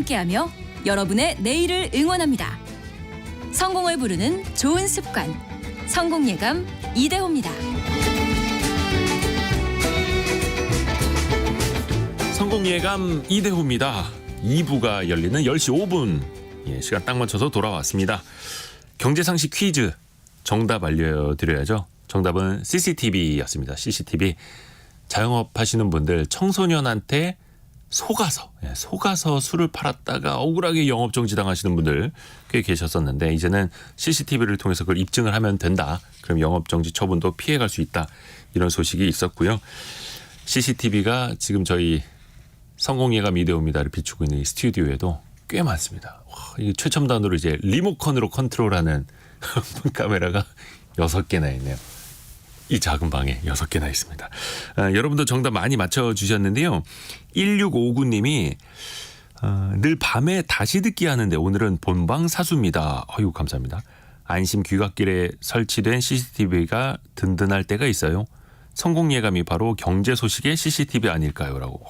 함께하며 여러분의 내일을 응원합니다. 성공을 부르는 좋은 습관, 성공예감 이대호입니다. 성공예감 이대호입니다. 2부가 열리는 10시 5분. 시간 딱 맞춰서 돌아왔습니다. 경제상식 퀴즈 정답 알려드려야죠. 정답은 CCTV였습니다. CCTV. 자영업 하시는 분들 청소년한테 속아서 술을 팔았다가 억울하게 영업정지 당하시는 분들 꽤 계셨었는데 이제는 CCTV를 통해서 그걸 입증을 하면 된다. 그럼 영업정지 처분도 피해갈 수 있다. 이런 소식이 있었고요. CCTV가 지금 저희 성공예감 이대호입니다를 비추고 있는 이 스튜디오에도 꽤 많습니다. 이게 최첨단으로 이제 리모컨으로 컨트롤하는 카메라가 6개나 있네요. 이 작은 방에 6개나 있습니다. 여러분도 정답 많이 맞춰주셨는데요. 1659님이 늘 밤에 다시 듣기 하는데 오늘은 본방 사수입니다. 아유 감사합니다. 안심 귀갓길에 설치된 CCTV가 든든할 때가 있어요. 성공예감이 바로 경제 소식의 CCTV 아닐까요? 라고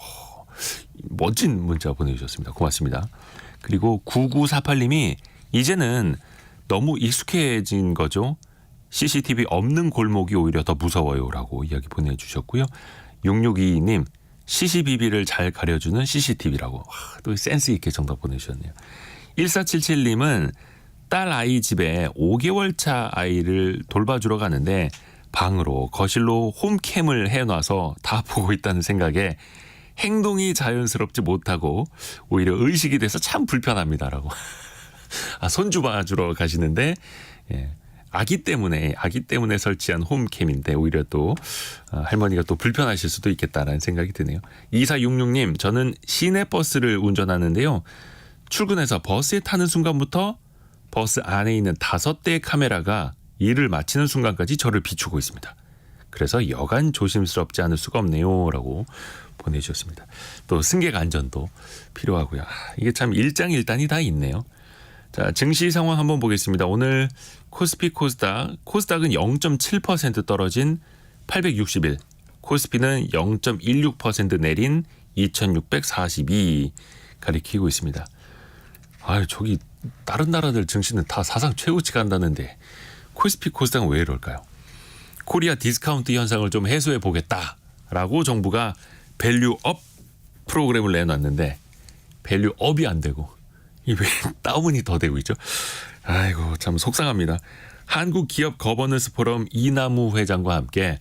멋진 문자 보내주셨습니다. 고맙습니다. 그리고 9948님이 이제는 너무 익숙해진 거죠. CCTV 없는 골목이 오히려 더 무서워요 라고 이야기 보내주셨고요. 6622님 CCTV를 잘 가려주는 CCTV라고 또 센스 있게 정답 보내주셨네요. 1477님은 딸 아이 집에 5개월 차 아이를 돌봐주러 가는데 방으로 거실로 홈캠을 해놔서 다 보고 있다는 생각에 행동이 자연스럽지 못하고 오히려 의식이 돼서 참 불편합니다라고. 손주 봐주러 가시는데 아기 때문에 설치한 홈캠인데 오히려 또 할머니가 또 불편하실 수도 있겠다라는 생각이 드네요. 2466님 저는 시내버스를 운전하는데요. 출근해서 버스에 타는 순간부터 버스 안에 있는 5대의 카메라가 일을 마치는 순간까지 저를 비추고 있습니다. 그래서 여간 조심스럽지 않을 수가 없네요 라고 보내주셨습니다. 또 승객 안전도 필요하고요. 이게 참 일장일단이 다 있네요. 자, 증시 상황 한번 보겠습니다. 오늘 코스피 코스닥은 0.7% 떨어진 861, 코스피는 0.16% 내린 2642 가리키고 있습니다. 저기 다른 나라들 증시는 다 사상 최고치 간다는데 코스피 코스닥은 왜 이럴까요? 코리아 디스카운트 현상을 좀 해소해 보겠다라고 정부가 밸류업 프로그램을 내놨는데 밸류업이 안 되고 이 왜 다운이 더 되고 있죠? 아이고 참 속상합니다. 한국기업 거버넌스 포럼 이남우 회장과 함께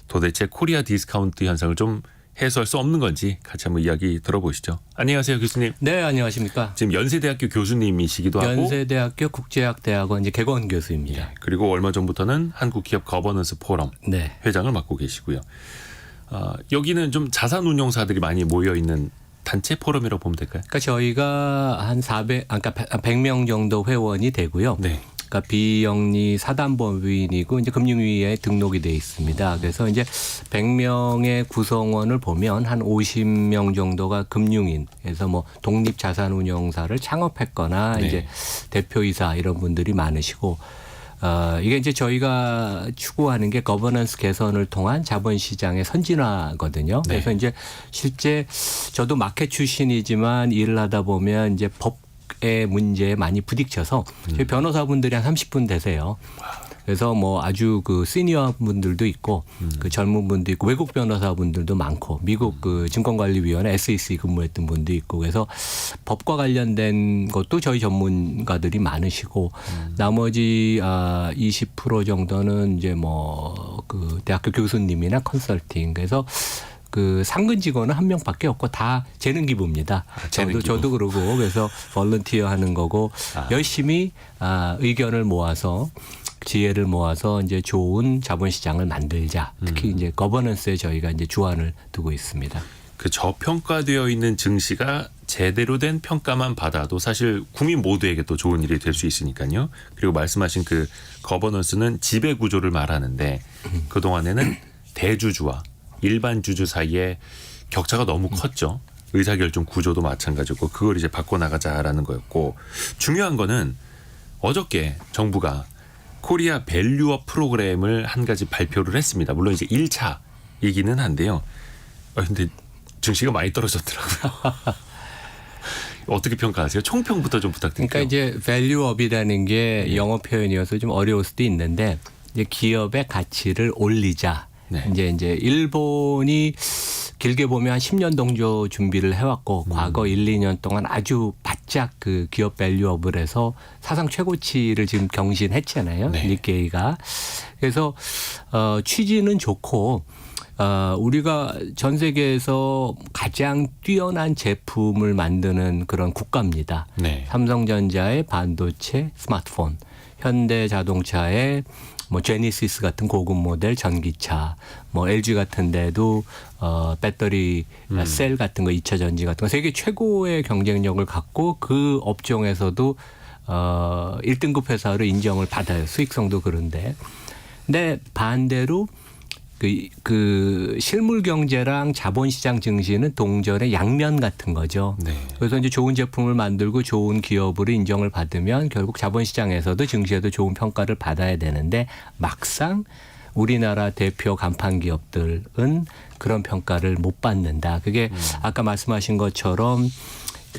도대체 코리아 디스카운트 현상을 좀 해소할 수 없는 건지 같이 한번 이야기 들어보시죠. 안녕하세요 교수님. 네 안녕하십니까. 지금 연세대학교 교수님이시기도 하고 연세대학교 국제학대학원 이제 개건 교수입니다. 그리고 얼마 전부터는 한국기업 거버넌스 포럼 회장을 맡고 계시고요. 여기는 좀 자산운용사들이 많이 모여 있는 단체 포럼이라고 보면 될까요? 그러니까 저희가 한 100명 정도 회원이 되고요. 네. 그러니까 비영리 사단법인이고 이제 금융위에 등록이 돼 있습니다. 그래서 이제 100명의 구성원을 보면 한 50명 정도가 금융인, 그래서 뭐 독립 자산운용사를 창업했거나 이제 대표이사 이런 분들이 많으시고. 이게 이제 저희가 추구하는 게 거버넌스 개선을 통한 자본시장의 선진화거든요. 그래서 이제 실제 저도 마켓 출신이지만 일을 하다 보면 이제 법의 문제에 많이 부딪혀서 저희 변호사분들이 한 30분 되세요. 그래서 뭐 아주 그 시니어 분들도 있고 그 젊은 분도 있고 외국 변호사 분들도 많고 미국 그 증권관리위원회 SEC 근무했던 분도 있고 그래서 법과 관련된 것도 저희 전문가들이 많으시고 나머지 20% 정도는 이제 뭐 그 대학교 교수님이나 컨설팅 그래서 그 상근 직원은 한 명밖에 없고 다 재능 기부입니다. 저도 그러고 그래서 볼런티어 하는 거고 열심히 의견을 모아서 지혜를 모아서 이제 좋은 자본시장을 만들자. 특히 이제 거버넌스에 저희가 이제 주안을 두고 있습니다. 그 저평가되어 있는 증시가 제대로 된 평가만 받아도 사실 국민 모두에게 또 좋은 일이 될 수 있으니까요. 그리고 말씀하신 그 거버넌스는 지배 구조를 말하는데 그동안에는 대주주와 일반 주주 사이에 격차가 너무 컸죠. 의사결정 구조도 마찬가지고 그걸 이제 바꿔나가자라는 거였고 중요한 거는 어저께 정부가 코리아 밸류업 프로그램을 한 가지 발표를 했습니다. 물론 이제 1차이기는 한데요. 근데 증시가 많이 떨어졌더라고요. 어떻게 평가하세요? 총평부터 좀 부탁드릴게요. 그러니까 이제 밸류업이라는 게 영어 표현이어서 좀 어려울 수도 있는데 이제 기업의 가치를 올리자. 네. 이제 일본이 길게 보면 한 10년 정도 준비를 해왔고 과거 1, 2년 동안 아주 바짝 그 기업 밸류업을 해서 사상 최고치를 지금 경신했잖아요. 네. 니케이가. 그래서 취지는 좋고 우리가 전 세계에서 가장 뛰어난 제품을 만드는 그런 국가입니다. 네. 삼성전자의 반도체, 스마트폰, 현대자동차의 뭐 제니시스 같은 고급 모델 전기차, 뭐 LG 같은 데도 배터리 셀 같은 거 2차 전지 같은 거 세계 최고의 경쟁력을 갖고 그 업종에서도 1등급 회사로 인정을 받아요. 수익성도 그런데. 근데 반대로 그 실물 경제랑 자본시장 증시는 동전의 양면 같은 거죠. 네. 그래서 이제 좋은 제품을 만들고 좋은 기업으로 인정을 받으면 결국 자본시장에서도 증시에도 좋은 평가를 받아야 되는데 막상 우리나라 대표 간판 기업들은 그런 평가를 못 받는다. 그게 아까 말씀하신 것처럼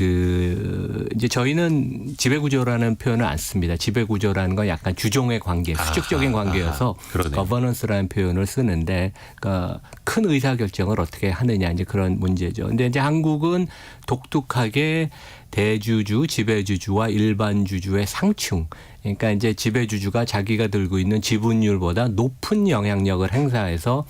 이제 저희는 지배구조라는 표현을 안 씁니다. 지배구조라는 건 약간 주종의 관계, 수직적인 관계여서 거버넌스라는 표현을 쓰는데, 그러니까 큰 의사결정을 어떻게 하느냐 이제 그런 문제죠. 근데 이제 한국은 독특하게 대주주, 지배주주와 일반 주주의 상충. 그러니까 이제 지배주주가 자기가 들고 있는 지분율보다 높은 영향력을 행사해서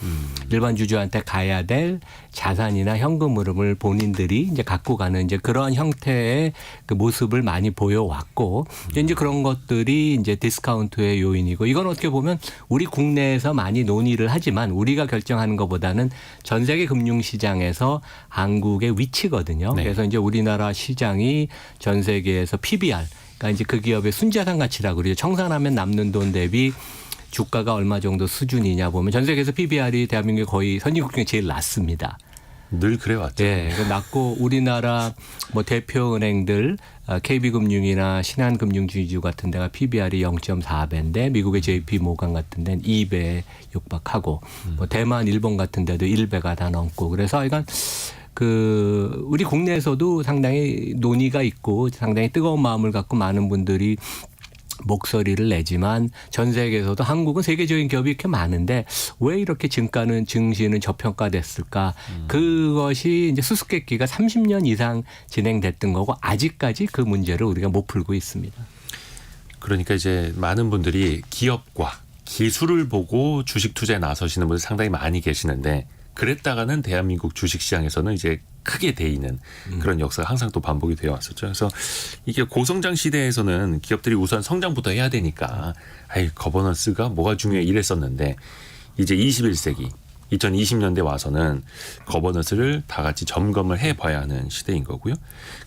일반 주주한테 가야 될 자산이나 현금 흐름을 본인들이 이제 갖고 가는 이제 그런 형태의 그 모습을 많이 보여왔고 이제 그런 것들이 이제 디스카운트의 요인이고 이건 어떻게 보면 우리 국내에서 많이 논의를 하지만 우리가 결정하는 것보다는 전 세계 금융시장에서 한국의 위치거든요. 네. 그래서 이제 우리나라 시장이 전 세계에서 PBR 그러니까 이제 그 기업의 순자산 가치라고 그러죠. 청산하면 남는 돈 대비 주가가 얼마 정도 수준이냐 보면 전 세계에서 PBR이 대한민국이 거의 선진국 중에 제일 낮습니다. 늘 그래왔죠. 네, 낮고 우리나라 뭐 대표 은행들 KB금융이나 신한금융주주 같은 데가 PBR이 0.4배인데 미국의 JP 모간 같은 데는 2배 육박하고 뭐 대만, 일본 같은 데도 1배가 다 넘고 그래서 이건 우리 국내에서도 상당히 논의가 있고 상당히 뜨거운 마음을 갖고 많은 분들이 목소리를 내지만 전 세계에서도 한국은 세계적인 기업이 이렇게 많은데 왜 이렇게 증시는 저평가됐을까? 그것이 이제 수수께끼가 30년 이상 진행됐던 거고 아직까지 그 문제를 우리가 못 풀고 있습니다. 그러니까 이제 많은 분들이 기업과 기술을 보고 주식 투자에 나서시는 분들 상당히 많이 계시는데 그랬다가는 대한민국 주식시장에서는 이제 크게 데이는 그런 역사가 항상 또 반복이 되어 왔었죠. 그래서 이게 고성장 시대에서는 기업들이 우선 성장부터 해야 되니까 거버넌스가 뭐가 중요해 이랬었는데 이제 21세기 2020년대 와서는 거버넌스를 다 같이 점검을 해봐야 하는 시대인 거고요.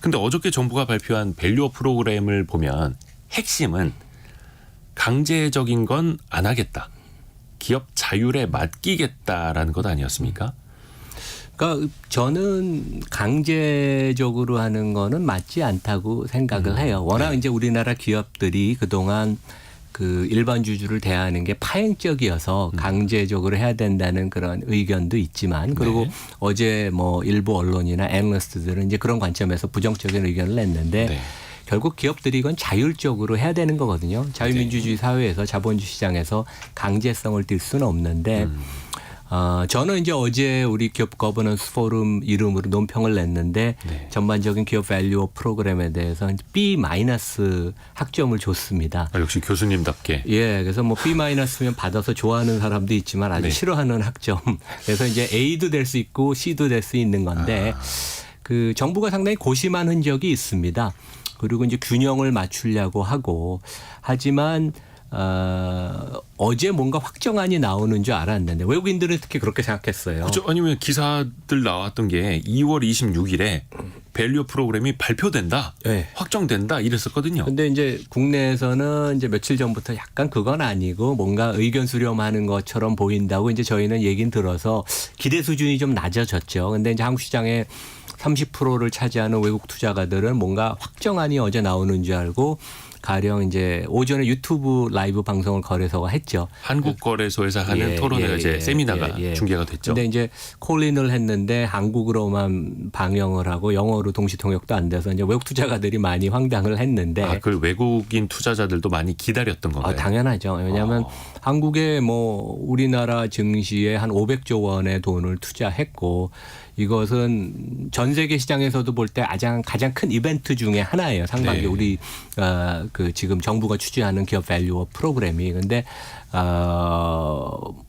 근데 어저께 정부가 발표한 밸류업 프로그램을 보면 핵심은 강제적인 건 안 하겠다. 기업 자율에 맡기겠다라는 것 아니었습니까? 그러니까 저는 강제적으로 하는 거는 맞지 않다고 생각을 해요. 워낙 이제 우리나라 기업들이 그동안 그 일반 주주를 대하는 게 파행적이어서 강제적으로 해야 된다는 그런 의견도 있지만 그리고 어제 뭐 일부 언론이나 애널리스트들은 이제 그런 관점에서 부정적인 의견을 냈는데 결국 기업들이 이건 자율적으로 해야 되는 거거든요. 자유민주주의 사회에서 자본주의 시장에서 강제성을 띌 수는 없는데 저는 이제 어제 우리 기업 거버넌스 포럼 이름으로 논평을 냈는데 전반적인 기업 밸류업 프로그램에 대해서 B- 학점을 줬습니다. 역시 교수님답게. 예, 그래서 뭐 B-면 받아서 좋아하는 사람도 있지만 아주 싫어하는 학점. 그래서 이제 A도 될 수 있고 C도 될 수 있는 건데 그 정부가 상당히 고심한 흔적이 있습니다. 그리고 이제 균형을 맞추려고 하고 하지만 어제 뭔가 확정안이 나오는 줄 알았는데 외국인들은 특히 그렇게 생각했어요. 그렇죠. 아니면 기사들 나왔던 게 2월 26일에 밸류 프로그램이 발표된다, 확정된다 이랬었거든요. 근데 이제 국내에서는 이제 며칠 전부터 약간 그건 아니고 뭔가 의견 수렴하는 것처럼 보인다고 이제 저희는 얘기는 들어서 기대 수준이 좀 낮아졌죠. 근데 이제 한국 시장에 30%를 차지하는 외국 투자가들은 뭔가 확정안이 어제 나오는 줄 알고 가령 이제 오전에 유튜브 라이브 방송을 거래소가 했죠. 한국거래소에서 하는 토론회 이제 세미나가 중계가 됐죠. 근데 이제 콜인을 했는데 한국어로만 방영을 하고 영어로 동시 통역도 안 돼서 이제 외국 투자가들이 많이 황당을 했는데. 그 외국인 투자자들도 많이 기다렸던 건가요? 당연하죠. 왜냐하면 한국에 뭐 우리나라 증시에 한 500조 원의 돈을 투자했고 이것은 전 세계 시장에서도 볼 때 가장 큰 이벤트 중에 하나예요. 상반기 우리 그 지금 정부가 추진하는 기업 밸류업 프로그램이. 근데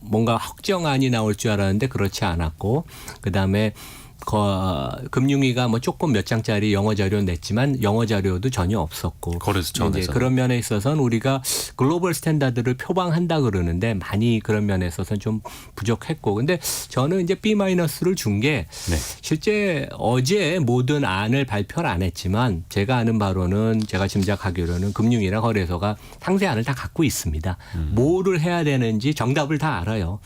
뭔가 확정안이 나올 줄 알았는데 그렇지 않았고 그다음에 금융위가 뭐 조금 몇 장짜리 영어 자료 냈지만 영어 자료도 전혀 없었고 거래소 차원에서 그런 면에 있어서는 우리가 글로벌 스탠다드를 표방한다 그러는데 많이 그런 면에 있어서는 좀 부족했고 근데 저는 이제 B-를 준 게 실제 어제 모든 안을 발표를 안 했지만 제가 아는 바로는 제가 짐작하기로는 금융위나 거래소가 상세안을 다 갖고 있습니다. 뭐를 해야 되는지 정답을 다 알아요.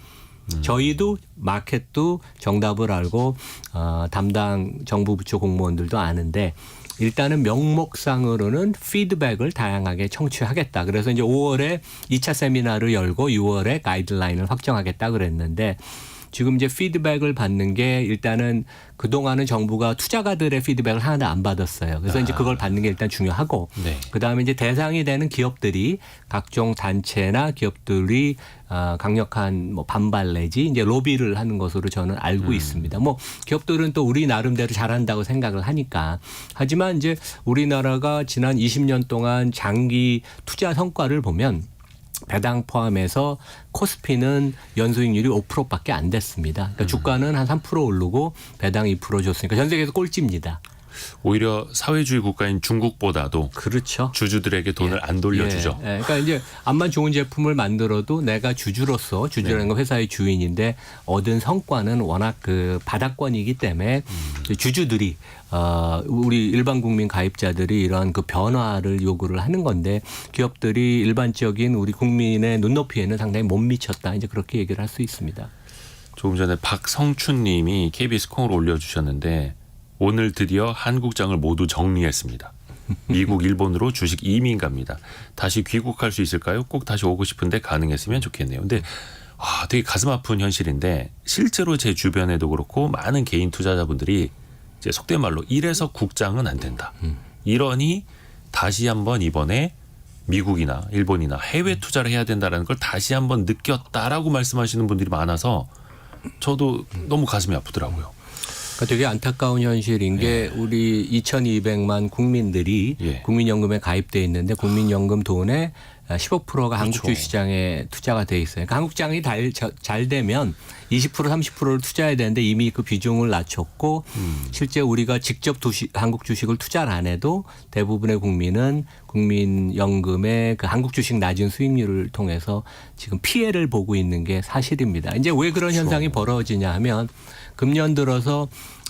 저희도 마켓도 정답을 알고 담당 정부 부처 공무원들도 아는데 일단은 명목상으로는 피드백을 다양하게 청취하겠다. 그래서 이제 5월에 2차 세미나를 열고 6월에 가이드라인을 확정하겠다 그랬는데 지금 이제 피드백을 받는 게 일단은 그동안은 정부가 투자가들의 피드백을 하나도 안 받았어요. 그래서 이제 그걸 받는 게 일단 중요하고 그다음에 이제 대상이 되는 기업들이 각종 단체나 기업들이 강력한 뭐 반발 내지 이제 로비를 하는 것으로 저는 알고 있습니다. 뭐 기업들은 또 우리 나름대로 잘한다고 생각을 하니까 하지만 이제 우리나라가 지난 20년 동안 장기 투자 성과를 보면 배당 포함해서 코스피는 연수익률이 5%밖에 안 됐습니다. 그러니까 주가는 한 3% 오르고 배당 2% 줬으니까 전 세계에서 꼴찌입니다. 오히려 사회주의 국가인 중국보다도 그렇죠. 주주들에게 돈을 안 돌려주죠. 그러니까 이제 암만 좋은 제품을 만들어도 내가 주주라는 건 회사의 주인인데 얻은 성과는 워낙 그 바닥권이기 때문에 주주들이 우리 일반 국민 가입자들이 이러한 그 변화를 요구를 하는 건데 기업들이 일반적인 우리 국민의 눈높이에는 상당히 못 미쳤다. 이제 그렇게 얘기를 할 수 있습니다. 조금 전에 박성춘 님이 KBS 콩으로 올려주셨는데 오늘 드디어 한국장을 모두 정리했습니다. 미국, 일본으로 주식 이민 갑니다. 다시 귀국할 수 있을까요? 꼭 다시 오고 싶은데 가능했으면 좋겠네요. 근데 되게 가슴 아픈 현실인데 실제로 제 주변에도 그렇고 많은 개인 투자자분들이 이제 속된 말로 이래서 국장은 안 된다. 이러니 다시 한번 이번에 미국이나 일본이나 해외 투자를 해야 된다는 걸 다시 한번 느꼈다라고 말씀하시는 분들이 많아서 저도 너무 가슴이 아프더라고요. 그러니까 되게 안타까운 현실인 게 우리 2,200만 국민들이 국민연금에 가입돼 있는데 국민연금 돈의 15%가 한국 주시장에 투자가 돼 있어요. 그러니까 한국장이 잘 되면 20% 30%를 투자해야 되는데 이미 그 비중을 낮췄고 실제 우리가 직접 한국 주식을 투자를 안 해도 대부분의 국민은 국민연금의 그 한국 주식 낮은 수익률을 통해서 지금 피해를 보고 있는 게 사실입니다. 이제 왜 그런 현상이 벌어지냐 하면 금년 들어서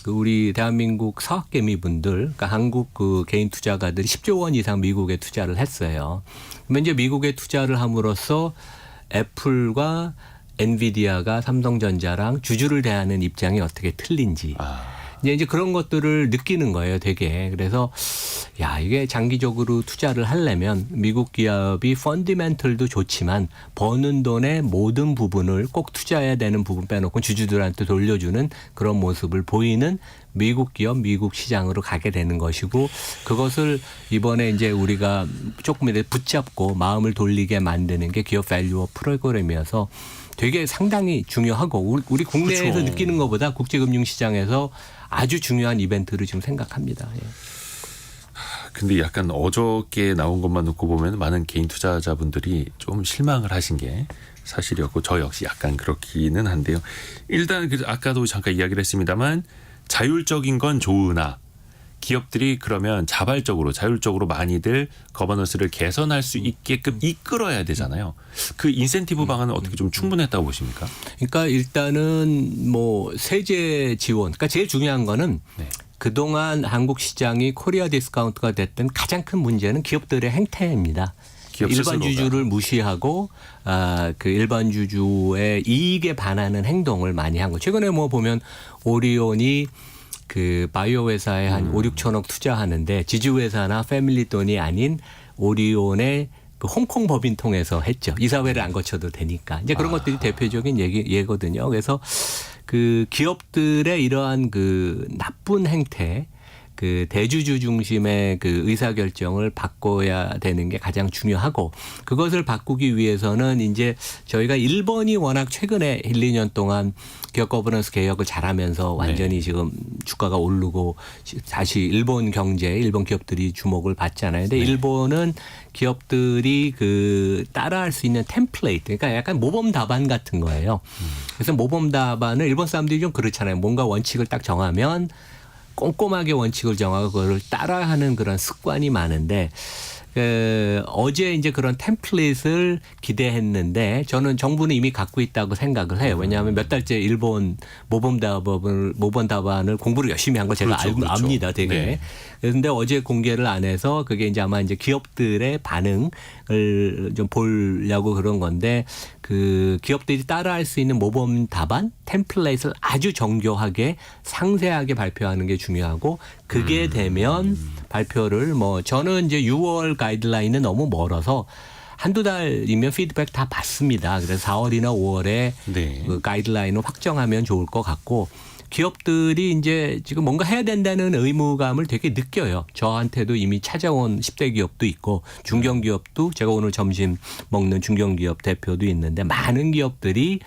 우리 대한민국 사학개미분들, 그러니까 한국 그 개인 투자가들이 10조 원 이상 미국에 투자를 했어요. 그러면 이제 미국에 투자를 함으로써 애플과 엔비디아가 삼성전자랑 주주를 대하는 입장이 어떻게 틀린지. 이제 그런 것들을 느끼는 거예요, 되게. 그래서 이게 장기적으로 투자를 하려면 미국 기업이 펀디멘털도 좋지만 버는 돈의 모든 부분을 꼭 투자해야 되는 부분 빼놓고 주주들한테 돌려주는 그런 모습을 보이는 미국 기업, 미국 시장으로 가게 되는 것이고 그것을 이번에 이제 우리가 조금이라도 붙잡고 마음을 돌리게 만드는 게 기업 밸류업 프로그램이어서 되게 상당히 중요하고 우리 국내에서 느끼는 것보다 국제금융시장에서 아주 중요한 이벤트를 지금 생각합니다. 근데 약간 어저께 나온 것만 놓고 보면 많은 개인 투자자분들이 좀 실망을 하신 게 사실이었고 저 역시 약간 그렇기는 한데요. 일단 아까도 잠깐 이야기를 했습니다만 자율적인 건 좋으나 기업들이 그러면 자율적으로 많이들 거버넌스를 개선할 수 있게끔 이끌어야 되잖아요. 그 인센티브 방안은 어떻게 좀 충분했다고 보십니까? 그러니까 일단은 뭐 세제 지원. 그러니까 제일 중요한 거는 그동안 한국 시장이 코리아 디스카운트가 됐던 가장 큰 문제는 기업들의 행태입니다. 일반 주주를 무시하고 그 일반 주주의 이익에 반하는 행동을 많이 한 거. 최근에 뭐 보면 오리온이 그 바이오 회사에 한 5, 6천억 투자하는데 지주 회사나 패밀리 돈이 아닌 오리온의 그 홍콩 법인 통해서 했죠. 이사회를 안 거쳐도 되니까. 이제 그런 것들이 대표적인 예거든요. 그래서 그 기업들의 이러한 그 나쁜 행태, 그 대주주 중심의 그 의사결정을 바꿔야 되는 게 가장 중요하고, 그것을 바꾸기 위해서는 이제 저희가 일본이 워낙 최근에 1, 2년 동안 기업 거버넌스 개혁을 잘하면서 완전히 지금 주가가 오르고 다시 일본 경제, 일본 기업들이 주목을 받잖아요. 근데 일본은 기업들이 그 따라할 수 있는 템플레이트, 그러니까 약간 모범 답안 같은 거예요. 그래서 모범 답안을 일본 사람들이 좀 그렇잖아요. 뭔가 원칙을 딱 정하면 꼼꼼하게 원칙을 정하고 그걸 따라하는 그런 습관이 많은데, 어제 이제 그런 템플릿을 기대했는데 저는 정부는 이미 갖고 있다고 생각을 해요. 왜냐하면 몇 달째 일본 모범 답안을 공부를 열심히 한 걸 제가 그렇죠. 압니다, 되게. 네. 그런데 어제 공개를 안 해서 그게 이제 아마 이제 기업들의 반응을 좀 보려고 그런 건데, 그 기업들이 따라할 수 있는 모범 답안 템플릿을 아주 정교하게 상세하게 발표하는 게 중요하고, 그게 되면 발표를 뭐 저는 이제 6월 가이드라인은 너무 멀어서 한두 달이면 피드백 다 받습니다. 그래서 4월이나 5월에 네. 그 가이드라인을 확정하면 좋을 것 같고, 기업들이 이제 지금 뭔가 해야 된다는 의무감을 되게 느껴요. 저한테도 이미 찾아온 10대 기업도 있고 중견기업도, 제가 오늘 점심 먹는 중견기업 대표도 있는데, 많은 기업들이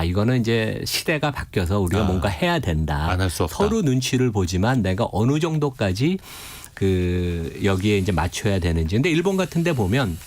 이거는 이제 시대가 바뀌어서 우리가 뭔가 해야 된다. 안 할 수 없다. 서로 눈치를 보지만 내가 어느 정도까지 그 여기에 이제 맞춰야 되는지. 근데 일본 같은 데 보면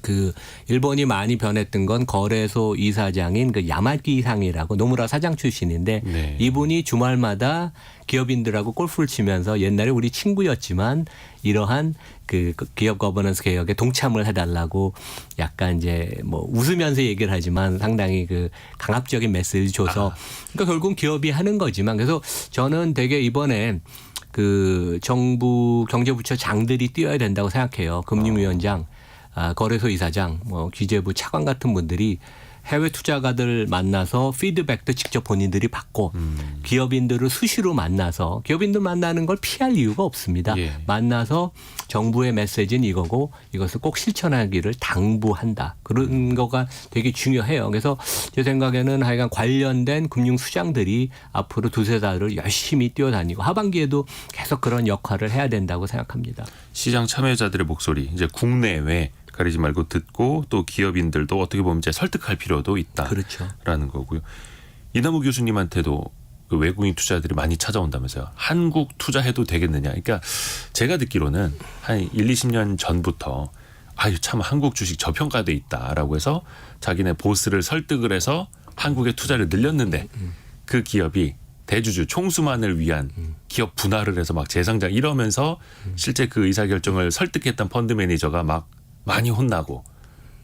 그 일본이 많이 변했던 건 거래소 이사장인 그 야마기 상이라고 노무라 사장 출신인데, 네. 이분이 주말마다 기업인들하고 골프를 치면서 옛날에 우리 친구였지만 이러한 그 기업 거버넌스 개혁에 동참을 해달라고 약간 이제 뭐 웃으면서 얘기를 하지만 상당히 그 강압적인 메시지를 줘서, 그러니까 결국은 기업이 하는 거지만, 그래서 저는 되게 이번에 그 정부 경제부처 장들이 뛰어야 된다고 생각해요. 금융위원장, 거래소 이사장, 뭐 기재부 차관 같은 분들이 해외 투자가들 만나서 피드백도 직접 본인들이 받고, 기업인들을 수시로 만나서, 기업인들 만나는 걸 피할 이유가 없습니다. 예. 만나서 정부의 메시지는 이거고 이것을 꼭 실천하기를 당부한다. 그런 거가 되게 중요해요. 그래서 제 생각에는 하여간 관련된 금융수장들이 앞으로 두세 달을 열심히 뛰어다니고 하반기에도 계속 그런 역할을 해야 된다고 생각합니다. 시장 참여자들의 목소리 이제 국내외 가리지 말고 듣고, 또 기업인들도 어떻게 보면 이제 설득할 필요도 있다라는 그렇죠. 거고요. 이남우 교수님한테도 그 외국인 투자들이 많이 찾아온다면서요. 한국 투자해도 되겠느냐. 그러니까 제가 듣기로는 한 1, 20년 전부터 참 한국 주식 저평가돼 있다라고 해서 자기네 보스를 설득을 해서 한국에 투자를 늘렸는데, 그 기업이 대주주 총수만을 위한 기업 분할을 해서 막 재상장 이러면서 실제 그 의사결정을 설득했던 펀드 매니저가 막 많이 혼나고,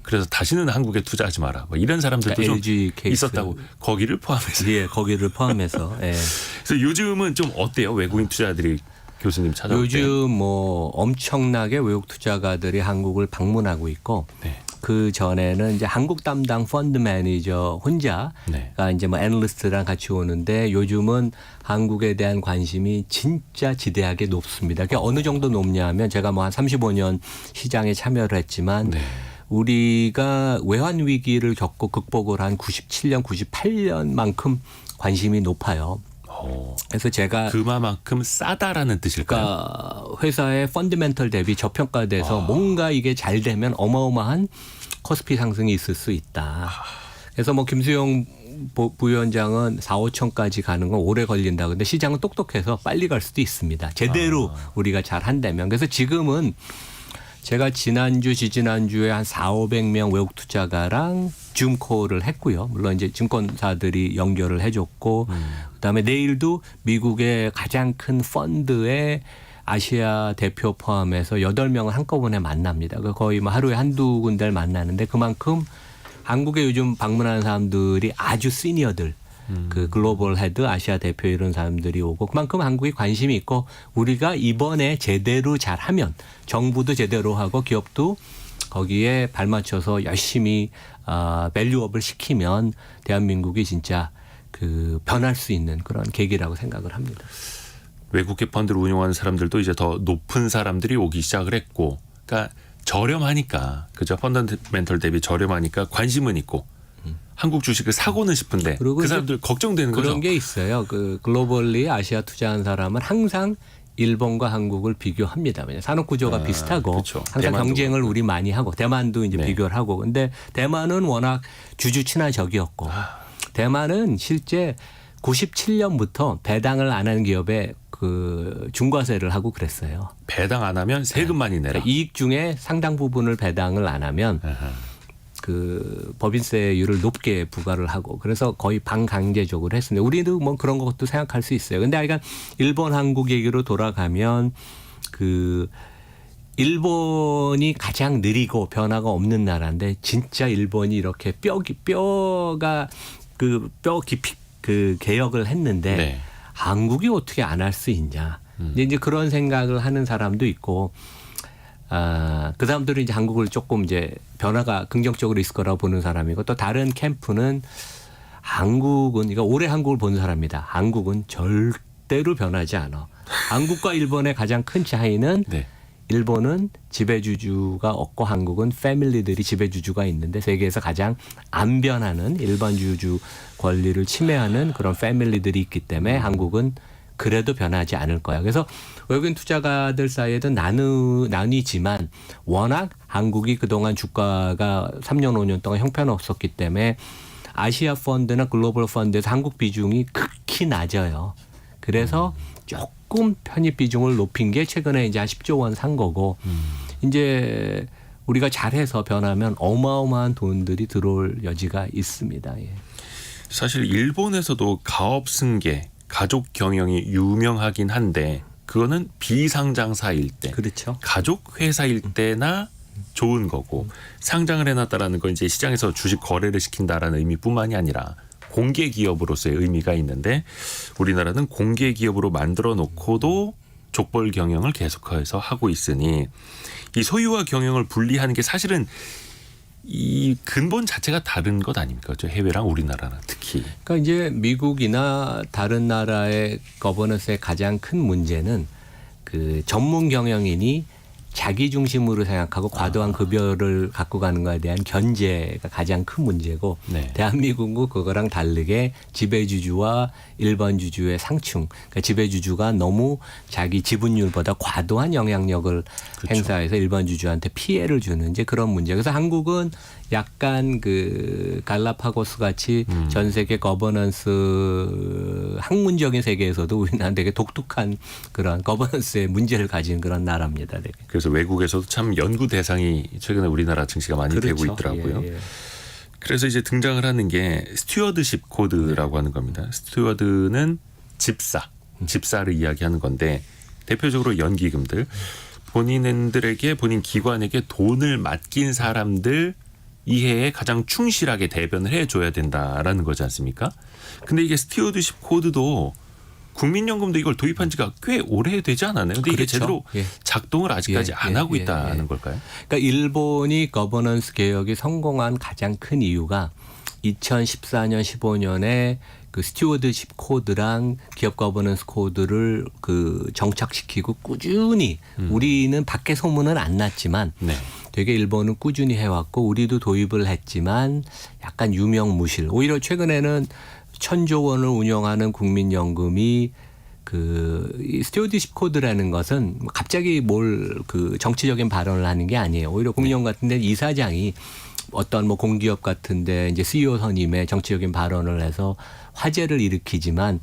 그래서 다시는 한국에 투자하지 마라. 뭐 이런 사람들도 그러니까 좀 LG 케이스. 있었다고, 거기를 포함해서. 예, 거기를 포함해서. 예. 그래서 요즘은 좀 어때요? 외국인 투자들이 교수님 찾아올 때. 요즘 뭐 엄청나게 외국 투자가들이 한국을 방문하고 있고, 네. 그 전에는 이제 한국 담당 펀드 매니저 혼자가 네. 이제 뭐 애널리스트랑 같이 오는데, 요즘은 한국에 대한 관심이 진짜 지대하게 높습니다. 그게 어느 정도 높냐면, 제가 뭐 한 35년 시장에 참여를 했지만, 네. 우리가 외환 위기를 겪고 극복을 한 97년, 98년만큼 관심이 높아요. 그래서 제가 그만큼 싸다라는 뜻일까요? 그러니까 회사의 펀드멘털 대비 저평가돼서 뭔가 이게 잘 되면 어마어마한 코스피 상승이 있을 수 있다. 그래서 뭐 김수영 부위원장은 4, 5천까지 가는 건 오래 걸린다. 근데 시장은 똑똑해서 빨리 갈 수도 있습니다. 제대로 우리가 잘 한다면. 그래서 지금은 제가 지난주, 지지난주에 한 400~500명 외국 투자가랑 줌콜을 했고요. 물론 이제 증권사들이 연결을 해줬고, 그다음에 내일도 미국의 가장 큰 펀드의 아시아 대표 포함해서 8명을 한꺼번에 만납니다. 거의 뭐 하루에 한두 군데를 만나는데, 그만큼 한국에 요즘 방문하는 사람들이 아주 시니어들, 그 글로벌 헤드, 아시아 대표 이런 사람들이 오고, 그만큼 한국에 관심이 있고, 우리가 이번에 제대로 잘하면 정부도 제대로 하고 기업도 거기에 발맞춰서 열심히 밸류업을 시키면 대한민국이 진짜 그 변할 수 있는 그런 계기라고 생각을 합니다. 외국계 펀드를 운영하는 사람들도 이제 더 높은 사람들이 오기 시작을 했고, 그러니까 저렴하니까 그죠? 펀더멘털 대비 저렴하니까 관심은 있고 한국 주식을 사고는 싶은데 그리고 그 이제 사람들 걱정되는 그런 거죠. 게 있어요. 그 글로벌리 아시아 투자한 사람은 항상 일본과 한국을 비교합니다. 왜냐 산업 구조가 비슷하고 그렇죠. 항상 대만도 경쟁을 그렇고. 우리 많이 하고 대만도 이제 네. 비교를 하고 근데 대만은 워낙 주주 친화적이었고 대만은 실제 97년부터 배당을 안 하는 기업에 그 중과세를 하고 그랬어요. 배당 안 하면 세금만이 내라. 그러니까 이익 중에 상당 부분을 배당을 안 하면 아하. 그 법인세율을 높게 부과를 하고 그래서 거의 반강제적으로 했습니다. 우리도 뭐 그런 것도 생각할 수 있어요. 근데 하여간 일본 한국 얘기로 돌아가면 그 일본이 가장 느리고 변화가 없는 나라인데 진짜 일본이 이렇게 뼈가 그 뼈 깊이 그 개혁을 했는데 네. 한국이 어떻게 안 할 수 있냐. 이제 그런 생각을 하는 사람도 있고 그 사람들은 이제 한국을 조금 이제 변화가 긍정적으로 있을 거라고 보는 사람이고 또 다른 캠프는 한국은 그러니까 올해 한국을 본 사람입니다. 한국은 절대로 변하지 않아. 한국과 일본의 가장 큰 차이는 네. 일본은 지배주주가 없고 한국은 패밀리들이 지배주주가 있는데 세계에서 가장 안 변하는 일반주주 권리를 침해하는 그런 패밀리들이 있기 때문에 한국은 그래도 변하지 않을 거야. 그래서 외국인 투자가들 사이에도 나뉘지만 워낙 한국이 그동안 주가가 3년 5년 동안 형편없었기 때문에 아시아 펀드나 글로벌 펀드에서 한국 비중이 극히 낮아요. 그래서 조금 편입 비중을 높인 게 최근에 이제 한 10조 원 산 거고 이제 우리가 잘해서 변하면 어마어마한 돈들이 들어올 여지가 있습니다. 예. 사실 일본에서도 가업 승계, 가족 경영이 유명하긴 한데 그거는 비상장사일 때, 그렇죠. 가족 회사일 때나 좋은 거고 상장을 해놨다라는 건 이제 시장에서 주식 거래를 시킨다라는 의미뿐만이 아니라 공개 기업으로서의 의미가 있는데 우리나라는 공개 기업으로 만들어 놓고도 족벌 경영을 계속해서 하고 있으니 이 소유와 경영을 분리하는 게 사실은 이 근본 자체가 다른 것 아닙니까? 저 해외랑 우리나라는 특히. 그러니까 이제 미국이나 다른 나라의 거버넌스의 가장 큰 문제는 그 전문 경영인이 자기 중심으로 생각하고 과도한 급여를 갖고 가는 것에 대한 견제가 가장 큰 문제고 네. 대한민국은 그거랑 다르게 지배주주와 일반 주주의 상충 그러니까 지배주주가 너무 자기 지분율보다 과도한 영향력을 그렇죠. 행사해서 일반 주주한테 피해를 주는 이제 그런 문제. 그래서 한국은 약간 그 갈라파고스 같이 전 세계 거버넌스 학문적인 세계에서도 우리나라는 되게 독특한 그런 거버넌스의 문제를 가진 그런 나라입니다. 되게. 그래서 외국에서도 참 연구 대상이 최근에 우리나라 증시가 많이 그렇죠. 되고 있더라고요. 예, 예. 그래서 이제 등장을 하는 게 스튜어드십 코드라고 하는 겁니다. 스튜어드는 집사를 이야기하는 건데 대표적으로 연기금들 본인들에게 본인 기관에게 돈을 맡긴 사람들 이해에 가장 충실하게 대변을 해줘야 된다라는 거지 않습니까? 근데 이게 스튜어드십 코드도 국민연금도 이걸 도입한 지가 꽤 오래되지 않았나요? 근데 이게 그렇죠. 제대로 예. 작동을 아직까지 예, 안 예, 하고 예, 있다는 예. 걸까요? 그러니까 일본이 거버넌스 개혁이 성공한 가장 큰 이유가 2014년 15년에 그 스튜어드십 코드랑 기업 거버넌스 코드를 그 정착시키고 꾸준히 우리는 밖에 소문은 안 났지만 네. 되게 일본은 꾸준히 해왔고 우리도 도입을 했지만 약간 유명무실. 오히려 최근에는 1,000조 원을 운영하는 국민연금이 이 스튜어드십 코드라는 것은 갑자기 그 정치적인 발언을 하는 게 아니에요. 오히려 국민연금 같은데 이사장이 어떤 뭐 공기업 같은데 이제 CEO 선임의 정치적인 발언을 해서 화제를 일으키지만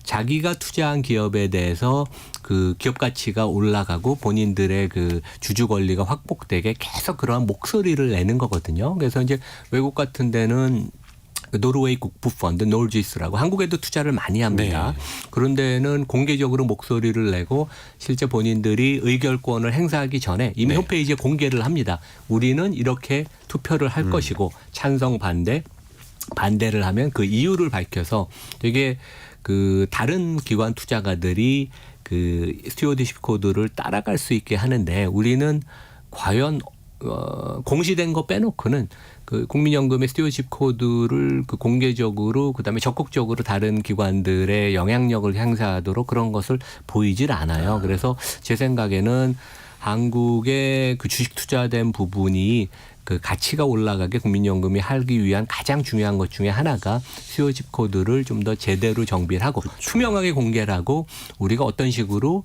자기가 투자한 기업에 대해서 그 기업 가치가 올라가고 본인들의 그 주주 권리가 확보되게 계속 그러한 목소리를 내는 거거든요. 그래서 이제 외국 같은 데는 노르웨이 국부펀드 놀지스라고 한국에도 투자를 많이 합니다. 네. 그런 데는 공개적으로 목소리를 내고 실제 본인들이 의결권을 행사하기 전에 이미 네. 홈페이지에 공개를 합니다. 우리는 이렇게 투표를 할 것이고 찬성 반대를 하면 그 이유를 밝혀서 되게 그 다른 기관 투자가들이 그 스튜어드십 코드를 따라갈 수 있게 하는데 우리는 과연 공시된 거 빼놓고는 그 국민연금의 스튜어드십 코드를 그 공개적으로 그다음에 적극적으로 다른 기관들의 영향력을 행사하도록 그런 것을 보이질 않아요. 그래서 제 생각에는 한국의 그 주식 투자된 부분이 그 가치가 올라가게 국민연금이 하기 위한 가장 중요한 것 중에 하나가 수요집 코드를 좀 더 제대로 정비를 하고 투명하게 공개를 하고 우리가 어떤 식으로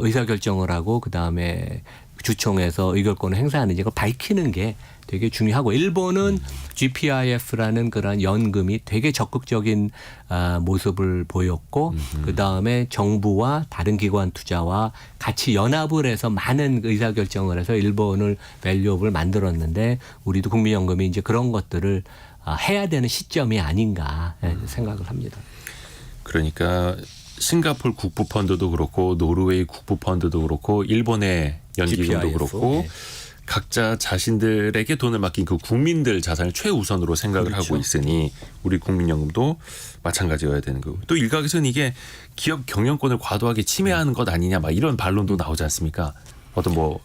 의사결정을 하고 그다음에 주총에서 의결권을 행사하는지 그걸 밝히는 게 되게 중요하고 일본은 GPIF라는 그런 연금이 되게 적극적인 모습을 보였고 그다음에 정부와 다른 기관 투자와 같이 연합을 해서 많은 의사결정을 해서 일본을 밸류업을 만들었는데 우리도 국민연금이 이제 그런 것들을 해야 되는 시점이 아닌가 생각을 합니다. 그러니까 싱가포르 국부펀드도 그렇고 노르웨이 국부펀드도 그렇고 일본의 연기금도 GPIF, 그렇고 네. 각자 자신들에게 돈을 맡긴 그 국민들 자산을 최우선으로 생각을 그렇죠. 하고 있으니 우리 국민연금도 마찬가지여야 되는 거고 또 일각에서는 이게 기업 경영권을 과도하게 침해하는 것 아니냐 막 이런 반론도 나오지 않습니까? 어떤 뭐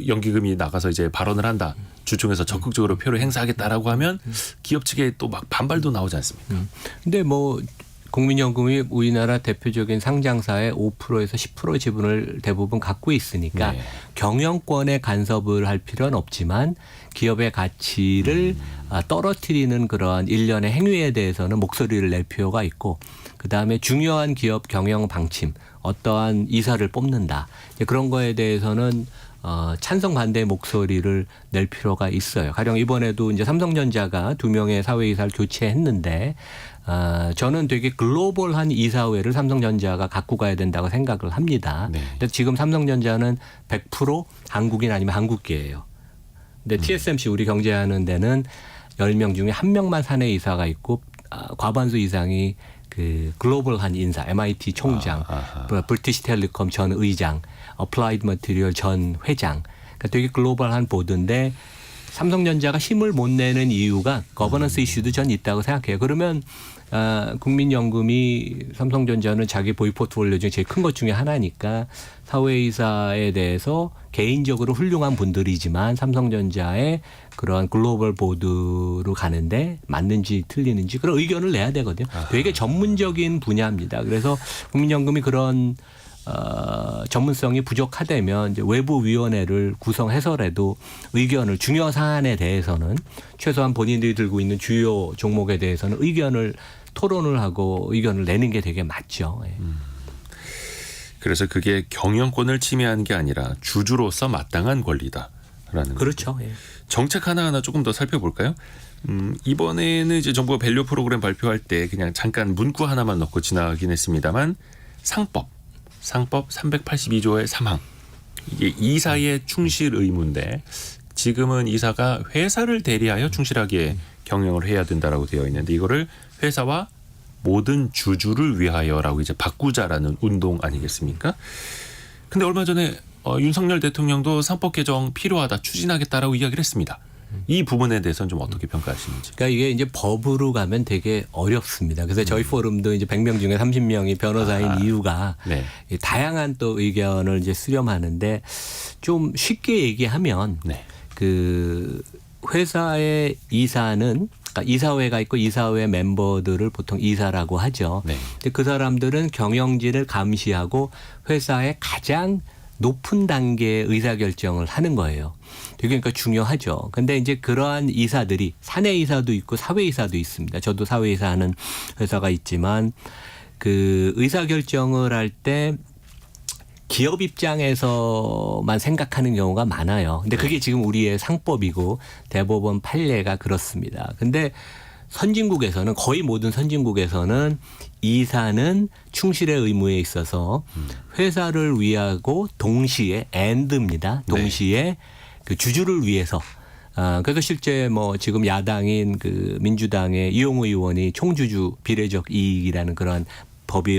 연기금이 나가서 이제 발언을 한다. 주총에서 적극적으로 표를 행사하겠다라고 하면 기업 측에 또 막 반발도 나오지 않습니까? 근데 뭐 국민연금이 우리나라 대표적인 상장사의 5%에서 10% 지분을 대부분 갖고 있으니까 네. 경영권에 간섭을 할 필요는 없지만 기업의 가치를 떨어뜨리는 그러한 일련의 행위에 대해서는 목소리를 낼 필요가 있고 그다음에 중요한 기업 경영 방침 어떠한 이사를 뽑는다. 그런 거에 대해서는 찬성 반대의 목소리를 낼 필요가 있어요. 가령 이번에도 이제 삼성전자가 2명의 사회이사를 교체했는데 저는 되게 글로벌한 이사회를 삼성전자가 갖고 가야 된다고 생각을 합니다. 네. 근데 지금 삼성전자는 100% 한국인 아니면 한국계예요. 근데 TSMC 우리 경제하는 데는 10명 중에 1명만 사내 이사가 있고 과반수 이상이 그 글로벌한 인사, MIT 총장, 브리티시 텔레콤 전 의장, 어플라이드 머티리얼 전 회장. 그러니까 되게 글로벌한 보드인데 삼성전자가 힘을 못 내는 이유가 거버넌스 이슈도 전 있다고 생각해요. 그러면 국민연금이 삼성전자는 자기 보유 포트폴리오 중에 제일 큰 것 중에 하나니까 사회이사에 대해서 개인적으로 훌륭한 분들이지만 삼성전자의 그러한 글로벌 보드로 가는데 맞는지 틀리는지 그런 의견을 내야 되거든요. 되게 전문적인 분야입니다. 그래서 국민연금이 그런 전문성이 부족하다면 이제 외부 위원회를 구성해서라도 의견을 중요 사안에 대해서는 최소한 본인들이 들고 있는 주요 종목에 대해서는 의견을 토론을 하고 의견을 내는 게 되게 맞죠. 예. 그래서 그게 경영권을 침해하는 게 아니라 주주로서 마땅한 권리다라는 그렇죠. 예. 정책 하나하나 조금 더 살펴볼까요? 이번에는 이제 정부가 밸류 프로그램 발표할 때 그냥 잠깐 문구 하나만 넣고 지나가긴 했습니다만 상법 382조의 3항 이게 이사의 충실 의무인데 지금은 이사가 회사를 대리하여 충실하게 경영을 해야 된다라고 되어 있는데 이거를 회사와 모든 주주를 위하여라고 이제 바꾸자라는 운동 아니겠습니까? 근데 얼마 전에 윤석열 대통령도 상법 개정 필요하다 추진하겠다라고 이야기를 했습니다. 이 부분에 대해서는 좀 어떻게 평가하시는지. 그러니까 이게 이제 법으로 가면 되게 어렵습니다. 그래서 저희 포럼도 이제 100명 중에 30명이 변호사인 이유가 네. 다양한 또 의견을 이제 수렴하는데 좀 쉽게 얘기하면 네. 그 회사의 이사는 그러니까 이사회가 있고 이사회 멤버들을 보통 이사라고 하죠. 네. 근데 그 사람들은 경영진을 감시하고 회사의 가장 높은 단계의 의사결정을 하는 거예요. 되게 그러니까 중요하죠. 근데 이제 그러한 이사들이 사내 이사도 있고 사회 이사도 있습니다. 저도 사회 이사 하는 회사가 있지만 그 의사결정을 할 때 기업 입장에서만 생각하는 경우가 많아요. 근데 그게 지금 우리의 상법이고 대법원 판례가 그렇습니다. 근데 선진국에서는 거의 모든 선진국에서는 이사는 충실의 의무에 있어서 회사를 위하고 동시에 and입니다. 동시에 그 주주를 위해서 그래서 실제 뭐 지금 야당인 그 민주당의 이용우 의원이 총주주 비례적 이익이라는 그런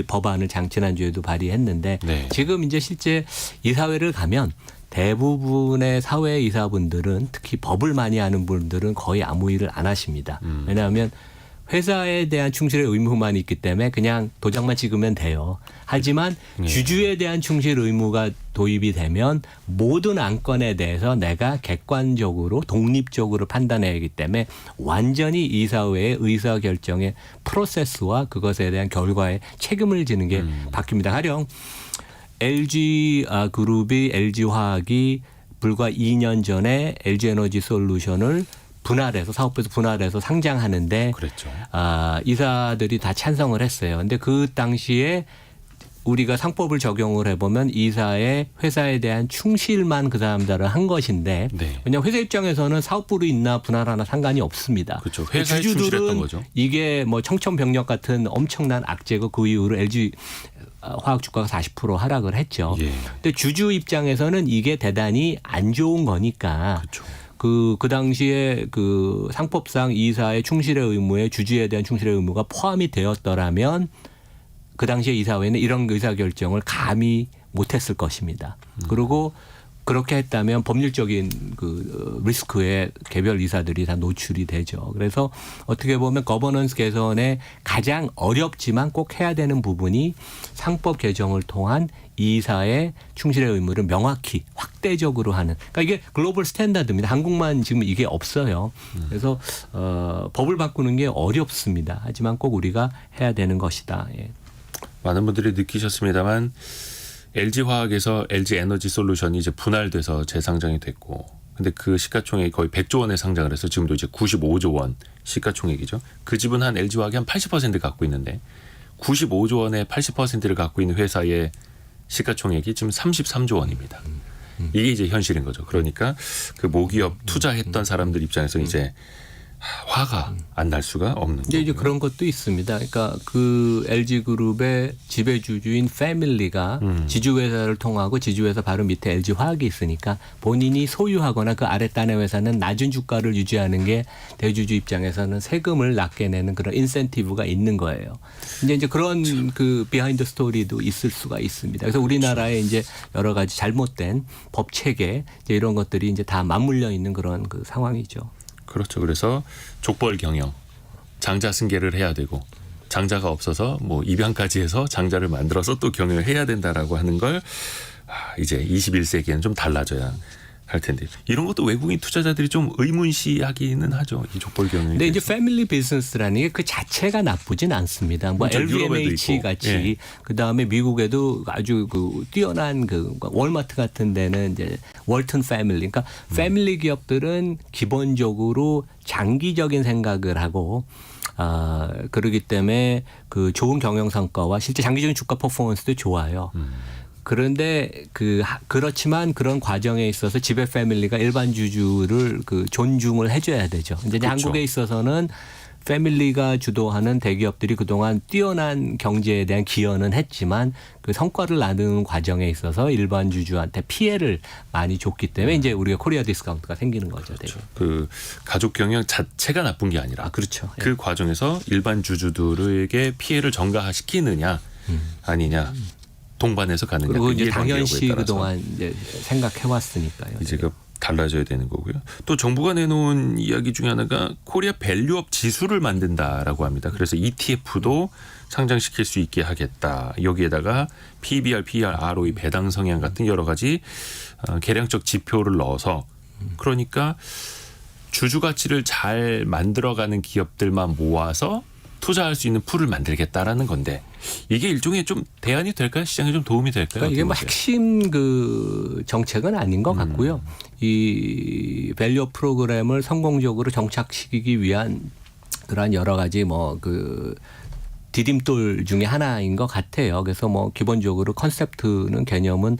법안을 지난주에도 발의했는데 네. 지금 이제 실제 이사회를 가면 대부분의 사회 이사분들은 특히 법을 많이 아는 분들은 거의 아무 일을 안 하십니다. 왜냐하면 회사에 대한 충실의 의무만 있기 때문에 그냥 도장만 찍으면 돼요. 하지만 주주에 대한 충실 의무가 도입이 되면 모든 안건에 대해서 내가 객관적으로 독립적으로 판단해야 하기 때문에 완전히 이사회의 의사결정의 프로세스와 그것에 대한 결과에 책임을 지는 게 바뀝니다. 가령 LG 그룹이 LG 화학이 불과 2년 전에 LG 에너지 솔루션을 분할해서 사업부에서 분할해서 상장하는데 그랬죠. 이사들이 다 찬성을 했어요. 근데 그 당시에 우리가 상법을 적용을 해보면 이사의 회사에 대한 충실만 그 사람들은 한 것인데 네. 왜냐하면 회사 입장에서는 사업부로 있나 분할하나 상관이 없습니다. 그렇죠. 회사에 충실했던 거죠. 이게 뭐 청천벽력 같은 엄청난 악재고 그 이후로 LG 화학 주가가 40% 하락을 했죠. 예. 근데 주주 입장에서는 이게 대단히 안 좋은 거니까 그렇죠. 그 당시에 그 상법상 이사의 충실의 의무에 주주에 대한 충실의 의무가 포함이 되었더라면 그 당시에 이사회는 이런 의사결정을 감히 못했을 것입니다. 그리고 그렇게 했다면 법률적인 그 리스크에 개별 이사들이 다 노출이 되죠. 그래서 어떻게 보면 거버넌스 개선에 가장 어렵지만 꼭 해야 되는 부분이 상법 개정을 통한 이사의 충실의 의무를 명확히 확대적으로 하는. 그러니까 이게 글로벌 스탠다드입니다. 한국만 지금 이게 없어요. 그래서 법을 바꾸는 게 어렵습니다. 하지만 꼭 우리가 해야 되는 것이다. 예. 많은 분들이 느끼셨습니다만 LG화학에서 LG에너지 솔루션이 이제 분할돼서 재상장이 됐고 근데 그 시가총액이 거의 100조 원에 상장을 해서 지금도 이제 95조 원 시가총액이죠. 그 집은 한 LG화학이 한 80% 갖고 있는데 95조 원의 80%를 갖고 있는 회사의 시가총액이 지금 33조 원입니다. 이게 이제 현실인 거죠. 그러니까 그 모기업 투자했던 사람들 입장에서 이제 화가 안 날 수가 없는 거죠. 이제 그런 것도 있습니다. 그러니까 그 LG 그룹의 지배주주인 패밀리가 지주회사를 통하고 지주회사 바로 밑에 LG 화학이 있으니까 본인이 소유하거나 그 아래 단의 회사는 낮은 주가를 유지하는 게 대주주 입장에서는 세금을 낮게 내는 그런 인센티브가 있는 거예요. 이제 그런 그 비하인드 스토리도 있을 수가 있습니다. 그래서 우리나라에 이제 여러 가지 잘못된 법 체계 이제 이런 것들이 이제 다 맞물려 있는 그런 그 상황이죠. 그렇죠. 그래서 족벌 경영, 장자 승계를 해야 되고 장자가 없어서 뭐 입양까지 해서 장자를 만들어서 또 경영을 해야 된다라고 하는 걸 이제 21세기에는 좀 달라져야 할 텐데 이런 것도 외국인 투자자들이 좀 의문시하기는 하죠. 이 족벌 경영이. 근데 이제 패밀리 비즈니스라는 게 그 자체가 나쁘진 않습니다. 뭐 그렇죠. LVMH 같이 예. 그다음에 미국에도 아주 그 뛰어난 그 월마트 같은 데는 이제 월튼 패밀리. 그러니까 패밀리 기업들은 기본적으로 장기적인 생각을 하고 그러기 때문에 그 좋은 경영 성과와 실제 장기적인 주가 퍼포먼스도 좋아요. 그런데 그렇지만 그런 과정에 있어서 지배 패밀리가 일반 주주를 그 존중을 해줘야 되죠. 이제 그렇죠. 한국에 있어서는 패밀리가 주도하는 대기업들이 그동안 뛰어난 경제에 대한 기여는 했지만 그 성과를 나누는 과정에 있어서 일반 주주한테 피해를 많이 줬기 때문에 이제 우리가 코리아 디스카운트가 생기는 거죠. 그렇죠. 그 가족 경영 자체가 나쁜 게 아니라 그렇죠. 그 과정에서 일반 주주들에게 피해를 전가시키느냐 아니냐. 동반해서 가느냐. 그리고 이제 이해관계에 당연시 따라서 그동안 이제 생각해 왔으니까요. 이제 그 달라져야 되는 거고요. 또 정부가 내놓은 이야기 중에 하나가 코리아 밸류업 지수를 만든다라고 합니다. 그래서 ETF도 상장시킬 수 있게 하겠다. 여기에다가 PBR, PER, ROE, 배당 성향 같은 여러 가지 계량적 지표를 넣어서 그러니까 주주 가치를 잘 만들어가는 기업들만 모아서 투자할 수 있는 풀을 만들겠다라는 건데 이게 일종의 좀 대안이 될까요? 시장에 좀 도움이 될까요? 그러니까 이게 뭐 핵심 그 정책은 아닌 것 같고요. 이 밸류업 프로그램을 성공적으로 정착시키기 위한 그러한 여러 가지 뭐 그 디딤돌 중에 하나인 것 같아요. 그래서 뭐 기본적으로 컨셉트는 개념은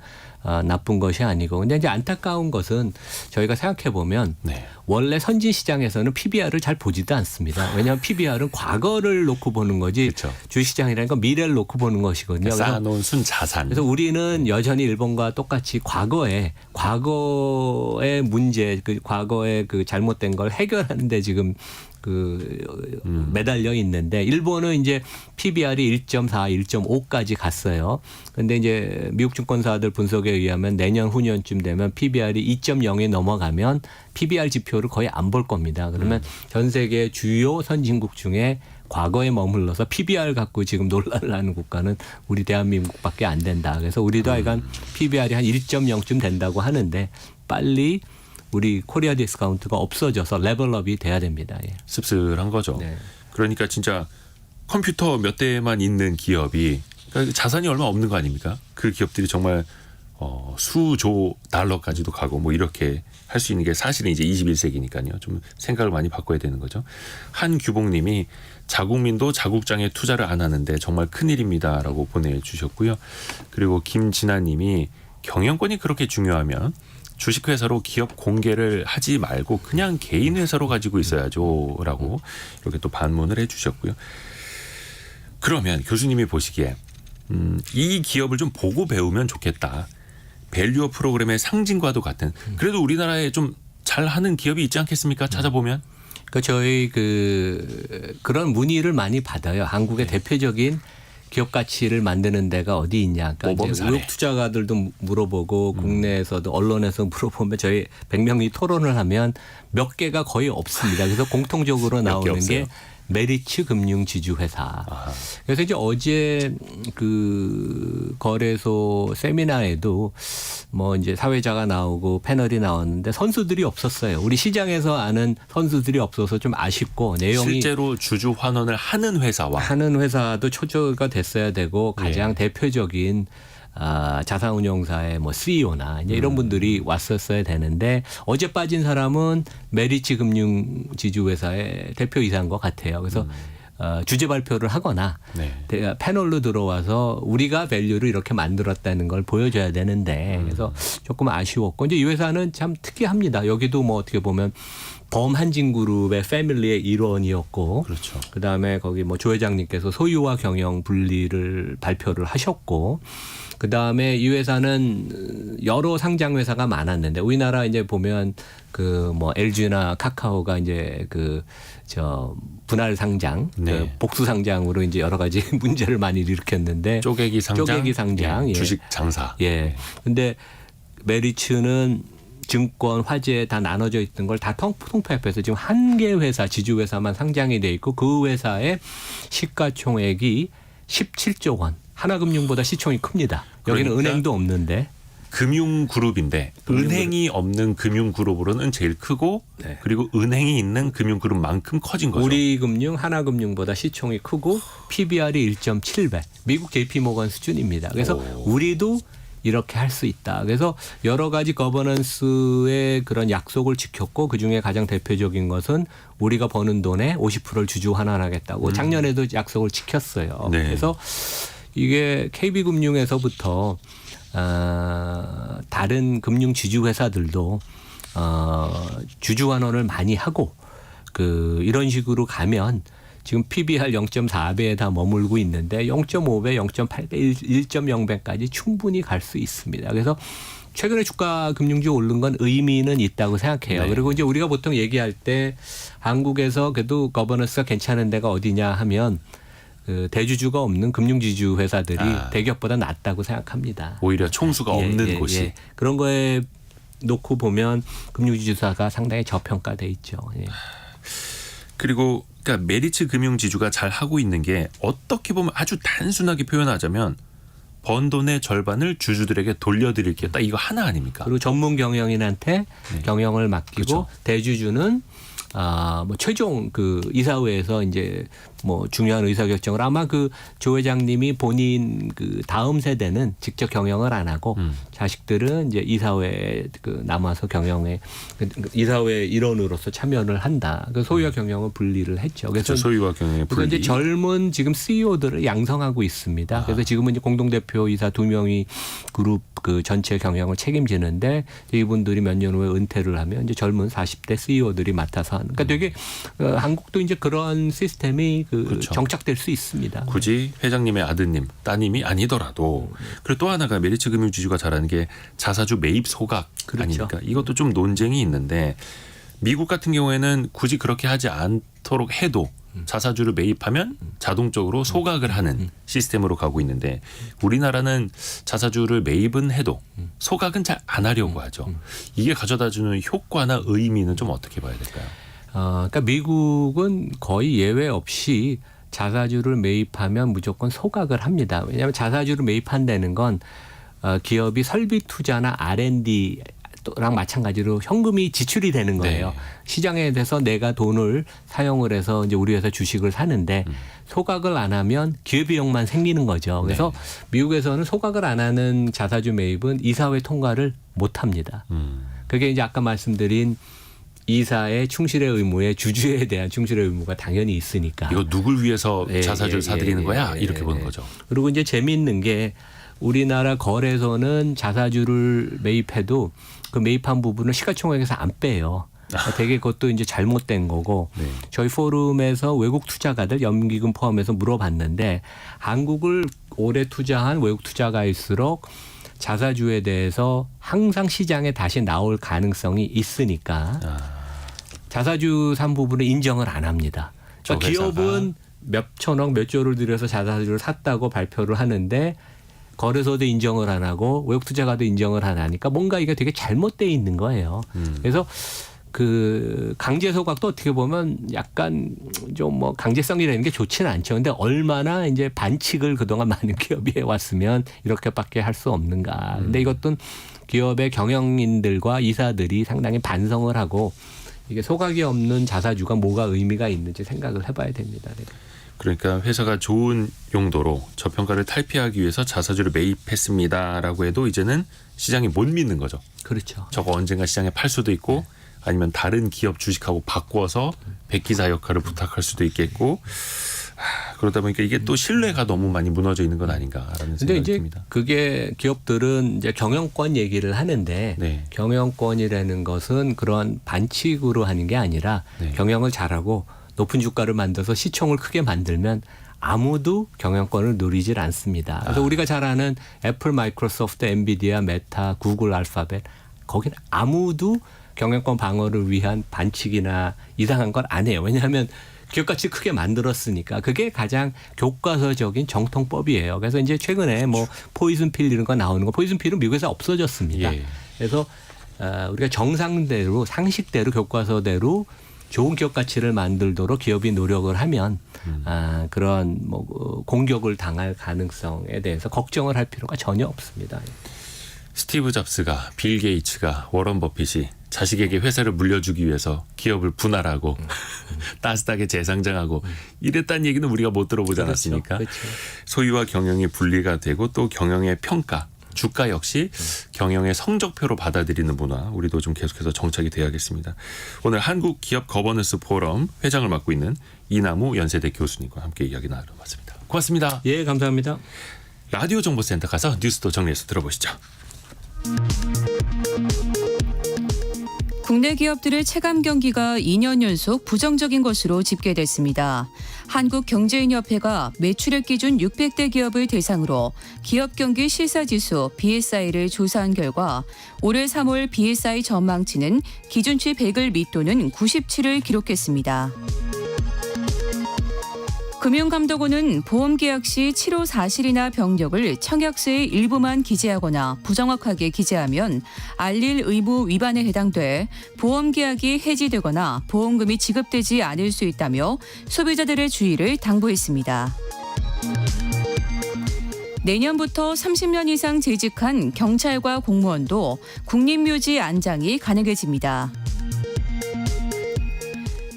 나쁜 것이 아니고 근데 이제 안타까운 것은 저희가 생각해 보면 네. 원래 선진 시장에서는 PBR을 잘 보지도 않습니다. 왜냐하면 PBR은 과거를 놓고 보는 거지 그렇죠. 주식시장이라는 건 미래를 놓고 보는 것이거든요. 그래서 쌓아놓은 순자산. 그래서 우리는 여전히 일본과 똑같이 과거의 문제, 그 과거의 그 잘못된 걸 해결하는데 지금 매달려 있는데 일본은 이제 PBR이 1.4, 1.5까지 갔어요. 그런데 이제 미국 증권사들 분석에 의하면 내년 후년쯤 되면 PBR이 2.0에 넘어가면 PBR 지표를 거의 안 볼 겁니다. 그러면 전 세계 주요 선진국 중에 과거에 머물러서 PBR 갖고 지금 논란을 하는 국가는 우리 대한민국밖에 안 된다. 그래서 우리도 하여간 PBR이 한 1.0쯤 된다고 하는데 빨리 우리 코리아 디스카운트가 없어져서 레벨업이 돼야 됩니다. 예. 씁쓸한 거죠. 네. 그러니까 진짜 컴퓨터 몇 대만 있는 기업이 그러니까 자산이 얼마 없는 거 아닙니까? 그 기업들이 정말 수조 달러까지도 가고 뭐 이렇게 할 수 있는 게 사실은 이제 21세기니까요. 좀 생각을 많이 바꿔야 되는 거죠. 한규봉님이 자국민도 자국장에 투자를 안 하는데 정말 큰일입니다라고 보내주셨고요. 그리고 김진아님이 경영권이 그렇게 중요하면 주식회사로 기업 공개를 하지 말고 그냥 개인 회사로 가지고 있어야죠라고 이렇게 또 반문을 해주셨고요. 그러면 교수님이 보시기에 이 기업을 좀 보고 배우면 좋겠다. 밸류어 프로그램의 상징과도 같은. 그래도 우리나라에 좀 잘하는 기업이 있지 않겠습니까? 찾아보면. 그 저희 그런 문의를 많이 받아요. 한국의 대표적인 기업 가치를 만드는 데가 어디 있냐. 그러니까 이제 의혹 투자가들도 물어보고 국내에서도 언론에서 물어보면 저희 100명이 토론을 하면 몇 개가 거의 없습니다. 그래서 공통적으로 나오는 게 메리츠 금융지주회사. 그래서 이제 어제 그 거래소 세미나에도 뭐 이제 사회자가 나오고 패널이 나왔는데 선수들이 없었어요. 우리 시장에서 아는 선수들이 없어서 좀 아쉽고 내용이 실제로 주주 환원을 하는 회사도 초조가 됐어야 되고 가장 대표적인 자산운용사의 뭐 CEO나 이제 이런 분들이 왔었어야 되는데 어제 빠진 사람은 메리츠 금융지주회사의 대표이사인 것 같아요. 그래서 주제 발표를 하거나 패널로 들어와서 우리가 밸류를 이렇게 만들었다는 걸 보여줘야 되는데 그래서 조금 아쉬웠고 이제 이 회사는 참 특이합니다. 여기도 뭐 어떻게 보면 범한진그룹의 패밀리의 일원이었고 그렇죠. 그다음에 거기 뭐 조 회장님께서 소유와 경영 분리를 발표를 하셨고 그다음에 이 회사는 여러 상장 회사가 많았는데 우리나라 이제 보면 그 뭐 LG나 카카오가 이제 분할 상장, 그 복수 상장으로 이제 여러 가지 문제를 많이 일으켰는데 쪼개기 상장, 예. 주식 장사. 예. 근데 메리츠는 증권, 화재 다 나눠져 있던 걸 다 통폐합해서 지금 한 개 회사, 지주회사만 상장이 돼 있고 그 회사의 시가총액이 17조 원. 하나금융보다 시총이 큽니다. 여기는 그러니까 은행도 없는데. 금융그룹인데 은행이 없는 금융그룹으로는 제일 크고 그리고 은행이 있는 금융그룹만큼 커진 거죠. 우리금융, 하나금융보다 시총이 크고 PBR이 1.7배. 미국 JP모건 수준입니다. 그래서 우리도 이렇게 할 수 있다. 그래서 여러 가지 거버넌스의 그런 약속을 지켰고 그중에 가장 대표적인 것은 우리가 버는 돈의 50%를 주주 환원하겠다고 작년에도 약속을 지켰어요. 그래서 이게 KB금융에서부터 다른 금융 지주 회사들도 주주 환원을 많이 하고 이런 식으로 가면 지금 PBR 0.4배에 다 머물고 있는데 0.5배, 0.8배, 1.0배까지 충분히 갈 수 있습니다. 그래서 최근에 주가 금융주 오른 건 의미는 있다고 생각해요. 그리고 이제 우리가 보통 얘기할 때 한국에서 그래도 거버넌스가 괜찮은 데가 어디냐 하면 대주주가 없는 금융지주 회사들이 대기업보다 낫다고 생각합니다. 오히려 총수가 없는 곳이. 그런 거에 놓고 보면 금융지주사가 상당히 저평가돼 있죠. 그리고 그러니까 메리츠 금융지주가 잘 하고 있는 게 어떻게 보면 아주 단순하게 표현하자면 번 돈의 절반을 주주들에게 돌려드릴게요. 딱 이거 하나 아닙니까? 그리고 전문 경영인한테 경영을 맡기고 대주주는 뭐 최종 이사회에서 이제 뭐 중요한 의사결정을 아마 조 회장님이 본인 다음 세대는 직접 경영을 안 하고 자식들은 이제 이사회에 남아서 경영에 이사회 일원으로서 참여를 한다. 소유와 경영을 분리를 했죠. 그래서 소유와 경영의 분리. 이제 젊은 지금 CEO들을 양성하고 있습니다. 그래서 지금은 이제 공동대표이사 2명이 그룹 전체 경영을 책임지는데 이분들이 몇 년 후에 은퇴를 하면 이제 젊은 40대 CEO들이 맡아서 하는. 그러니까 되게 한국도 이제 그런 시스템이 정착될 수 있습니다. 굳이 회장님의 아드님, 따님이 아니더라도 그리고 또 하나가 메리츠 금융지주가 잘하는 게 자사주 매입 소각 아닙니까? 이것도 좀 논쟁이 있는데 미국 같은 경우에는 굳이 그렇게 하지 않도록 해도 자사주를 매입하면 자동적으로 소각을 하는 시스템으로 가고 있는데 우리나라는 자사주를 매입은 해도 소각은 잘 안 하려고 하죠. 이게 가져다주는 효과나 의미는 좀 어떻게 봐야 될까요? 그러니까 미국은 거의 예외 없이 자사주를 매입하면 무조건 소각을 합니다. 왜냐하면 자사주를 매입한다는 건 기업이 설비 투자나 R&D 랑 마찬가지로 현금이 지출이 되는 거예요. 네. 시장에 대해서 내가 돈을 사용을 해서 이제 우리 회사 주식을 사는데 소각을 안 하면 기회비용만 생기는 거죠. 그래서 미국에서는 소각을 안 하는 자사주 매입은 이사회 통과를 못 합니다. 그게 이제 아까 말씀드린 이사의 충실의 의무에 주주에 대한 충실의 의무가 당연히 있으니까. 이거 누굴 위해서 자사주를 사들이는 거야? 이렇게 보는 예. 거죠. 그리고 이제 재미있는 게 우리나라 거래소는 자사주를 매입해도 그 매입한 부분을 시가총액에서 안 빼요. 되게 그것도 이제 잘못된 거고 네. 저희 포럼에서 외국 투자가들 연기금 포함해서 물어봤는데 한국을 오래 투자한 외국 투자가일수록 자사주에 대해서 항상 시장에 다시 나올 가능성이 있으니까 자사주 산 부분을 인정을 안 합니다. 그러니까 기업은 몇 천억 몇 조를 들여서 자사주를 샀다고 발표를 하는데 거래소도 인정을 안 하고 외국 투자가도 인정을 안 하니까 뭔가 이게 되게 잘못돼 있는 거예요. 그래서 그 강제 소각도 어떻게 보면 약간 좀 뭐 강제성이라는 게 좋지는 않죠. 근데 얼마나 이제 반칙을 그동안 많은 기업이 해왔으면 이렇게밖에 할 수 없는가. 근데 이것도 기업의 경영인들과 이사들이 상당히 반성을 하고 이게 소각이 없는 자사주가 뭐가 의미가 있는지 생각을 해봐야 됩니다. 네. 그러니까 회사가 좋은 용도로 저평가를 탈피하기 위해서 자사주를 매입했습니다라고 해도 이제는 시장이 못 믿는 거죠. 그렇죠. 저거 언젠가 시장에 팔 수도 있고 아니면 다른 기업 주식하고 바꿔서 백기사 역할을 부탁할 수도 있겠고 그러다 보니까 이게 또 신뢰가 너무 많이 무너져 있는 건 아닌가라는 근데 생각이 이제 듭니다. 그게 기업들은 이제 경영권 얘기를 하는데 네. 경영권이라는 것은 그런 반칙으로 하는 게 아니라 네. 경영을 잘하고 높은 주가를 만들어서 시총을 크게 만들면 아무도 경영권을 누리질 않습니다. 그래서 우리가 잘 아는 애플, 마이크로소프트, 엔비디아, 메타, 구글, 알파벳 거기는 아무도 경영권 방어를 위한 반칙이나 이상한 걸 안 해요. 왜냐하면 기업가치 크게 만들었으니까 그게 가장 교과서적인 정통법이에요. 그래서 이제 최근에 뭐 포이즌 필 이런 거 나오는 거 포이즌 필은 미국에서 없어졌습니다. 예. 그래서 우리가 정상대로 상식대로 교과서대로 좋은 기업 가치를 만들도록 기업이 노력을 하면 그런 뭐 공격을 당할 가능성에 대해서 걱정을 할 필요가 전혀 없습니다. 스티브 잡스가 빌 게이츠가 워런 버핏이 자식에게 회사를 물려주기 위해서 기업을 분할하고 따뜻하게 재상장하고 이랬다는 얘기는 우리가 못 들어보지 않았습니까? 그렇죠. 소유와 경영이 분리가 되고 또 경영의 평가, 주가 역시 경영의 성적표로 받아들이는 문화 우리도 좀 계속해서 정착이 돼야겠습니다. 오늘 한국 기업 거버넌스 포럼 회장을 맡고 있는 이남우 연세대 교수님과 함께 이야기 나눠봤습니다. 고맙습니다. 예, 감사합니다. 라디오 정보센터 가서 뉴스도 정리해서 들어보시죠. 국내 기업들의 체감 경기가 2년 연속 부정적인 것으로 집계됐습니다. 한국경제인협회가 매출액 기준 600대 기업을 대상으로 기업 경기 실사지수 BSI를 조사한 결과 올해 3월 BSI 전망치는 기준치 100을 밑도는 97을 기록했습니다. 금융감독원은 보험계약 시 치료 사실이나 병력을 청약서의 일부만 기재하거나 부정확하게 기재하면 알릴 의무 위반에 해당돼 보험계약이 해지되거나 보험금이 지급되지 않을 수 있다며 소비자들의 주의를 당부했습니다. 내년부터 30년 이상 재직한 경찰과 공무원도 국립묘지 안장이 가능해집니다.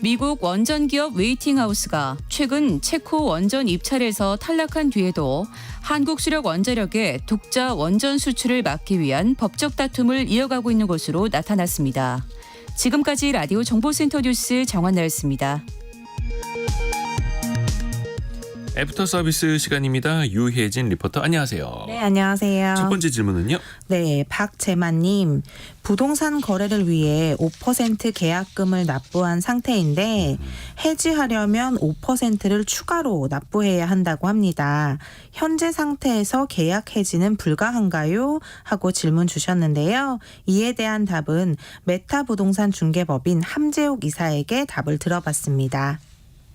미국 원전 기업 웨이팅하우스가 최근 체코 원전 입찰에서 탈락한 뒤에도 한국 수력 원자력의 독자 원전 수출을 막기 위한 법적 다툼을 이어가고 있는 것으로 나타났습니다. 지금까지 라디오 정보센터 뉴스 정한나였습니다. 애프터 서비스 시간입니다. 유혜진 리포터 안녕하세요. 네, 안녕하세요. 첫 번째 질문은요. 네, 박재만님. 부동산 거래를 위해 5% 계약금을 납부한 상태인데 해지하려면 5%를 추가로 납부해야 한다고 합니다. 현재 상태에서 계약 해지는 불가한가요? 하고 질문 주셨는데요. 이에 대한 답은 메타 부동산 중개법인 함재옥 이사에게 답을 들어봤습니다.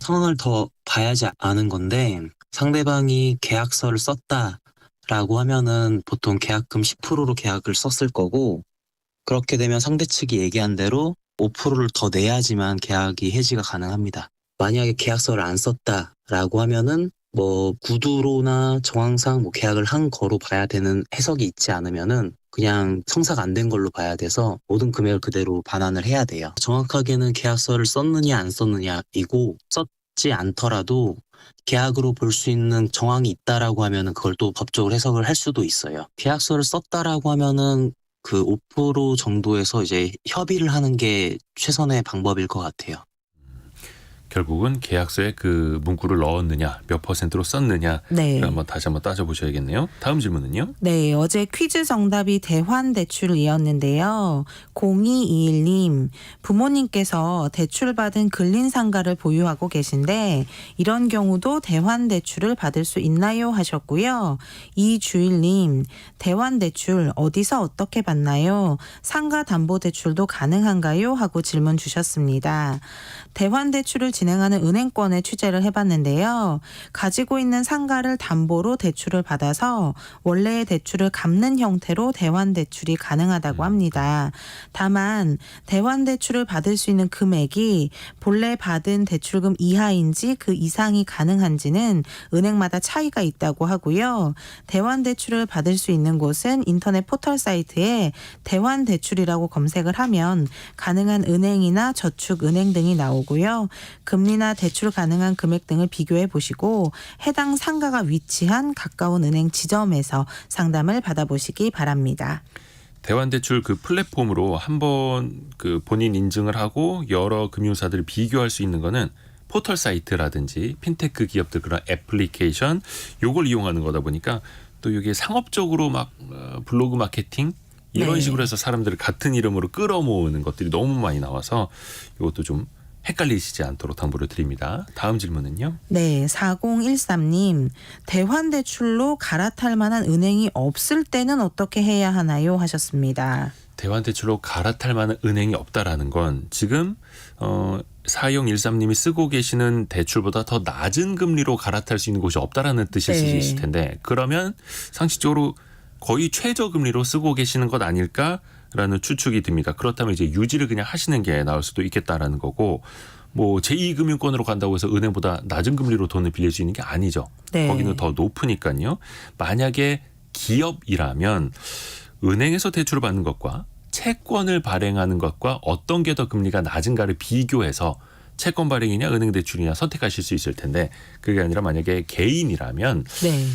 상황을 더 봐야지 아는 건데 상대방이 계약서를 썼다라고 하면은 보통 계약금 10%로 계약을 썼을 거고 그렇게 되면 상대 측이 얘기한 대로 5%를 더 내야지만 계약이 해지가 가능합니다. 만약에 계약서를 안 썼다라고 하면은 뭐 구두로나 정황상 뭐 계약을 한 거로 봐야 되는 해석이 있지 않으면은 그냥 성사가 안 된 걸로 봐야 돼서 모든 금액을 그대로 반환을 해야 돼요. 정확하게는 계약서를 썼느냐 안 썼느냐이고 썼지 않더라도 계약으로 볼 수 있는 정황이 있다라고 하면은 그걸 또 법적으로 해석을 할 수도 있어요. 계약서를 썼다라고 하면은 그 5% 정도에서 이제 협의를 하는 게 최선의 방법일 것 같아요. 결국은 계약서에 그 문구를 넣었느냐, 몇 %로 썼느냐, 네. 한번 다시 한번 따져보셔야겠네요. 다음 질문은요? 네, 어제 퀴즈 정답이 대환대출이었는데요. 0221님, 부모님께서 대출받은 근린상가를 보유하고 계신데 이런 경우도 대환대출을 받을 수 있나요? 하셨고요. 이주일님, 대환대출 어디서 어떻게 받나요? 상가담보대출도 가능한가요? 하고 질문 주셨습니다. 대환대출을 진행하는 은행권에 취재를 해봤는데요. 가지고 있는 상가를 담보로 대출을 받아서 원래의 대출을 갚는 형태로 대환대출이 가능하다고 합니다. 다만 대환대출을 받을 수 있는 금액이 본래 받은 대출금 이하인지 그 이상이 가능한지는 은행마다 차이가 있다고 하고요. 대환대출을 받을 수 있는 곳은 인터넷 포털 사이트에 대환대출이라고 검색을 하면 가능한 은행이나 저축은행 등이 나오고요. 금리나 대출 가능한 금액 등을 비교해 보시고 해당 상가가 위치한 가까운 은행 지점에서 상담을 받아보시기 바랍니다. 대환대출 그 플랫폼으로 한번 그 본인 인증을 하고 여러 금융사들을 비교할 수 있는 거는 포털 사이트라든지 핀테크 기업들 그런 애플리케이션 요걸 이용하는 거다 보니까 또 이게 상업적으로 막 블로그 마케팅 이런 네. 식으로 해서 사람들을 같은 이름으로 끌어모으는 것들이 너무 많이 나와서 이것도 좀 헷갈리시지 않도록 당부를 드립니다. 다음 질문은요? 네, 4013님. 대환대출로 갈아탈 만한 은행이 없을 때는 어떻게 해야 하나요? 하셨습니다. 대환대출로 갈아탈 만한 은행이 없다라는 건 지금 4013님이 쓰고 계시는 대출보다 더 낮은 금리로 갈아탈 수 있는 곳이 없다라는 뜻일 수 네. 있을 텐데 그러면 상식적으로 거의 최저금리로 쓰고 계시는 것 아닐까라는 추측이 듭니다. 그렇다면 이제 유지를 그냥 하시는 게 나을 수도 있겠다라는 거고 뭐 제2금융권으로 간다고 해서 은행보다 낮은 금리로 돈을 빌릴 수 있는 게 아니죠. 네. 거기는 더 높으니까요. 만약에 기업이라면 은행에서 대출을 받는 것과 채권을 발행하는 것과 어떤 게 더 금리가 낮은가를 비교해서 채권 발행이냐 은행 대출이냐 선택하실 수 있을 텐데 그게 아니라 만약에 개인이라면 네.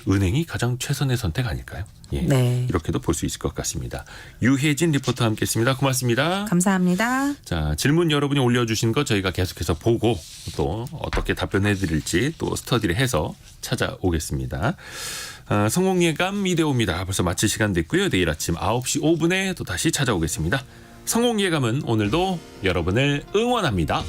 은행이 가장 최선의 선택 아닐까요? 예, 네. 이렇게도 볼 수 있을 것 같습니다. 유혜진 리포터와 함께했습니다. 고맙습니다. 감사합니다. 자, 질문 여러분이 올려주신 거 저희가 계속해서 보고 또 어떻게 답변해드릴지 또 스터디를 해서 찾아오겠습니다. 성공예감 이대호입니다. 벌써 마칠 시간 됐고요. 내일 아침 9시 5분에 또 다시 찾아오겠습니다. 성공예감은 오늘도 여러분을 응원합니다.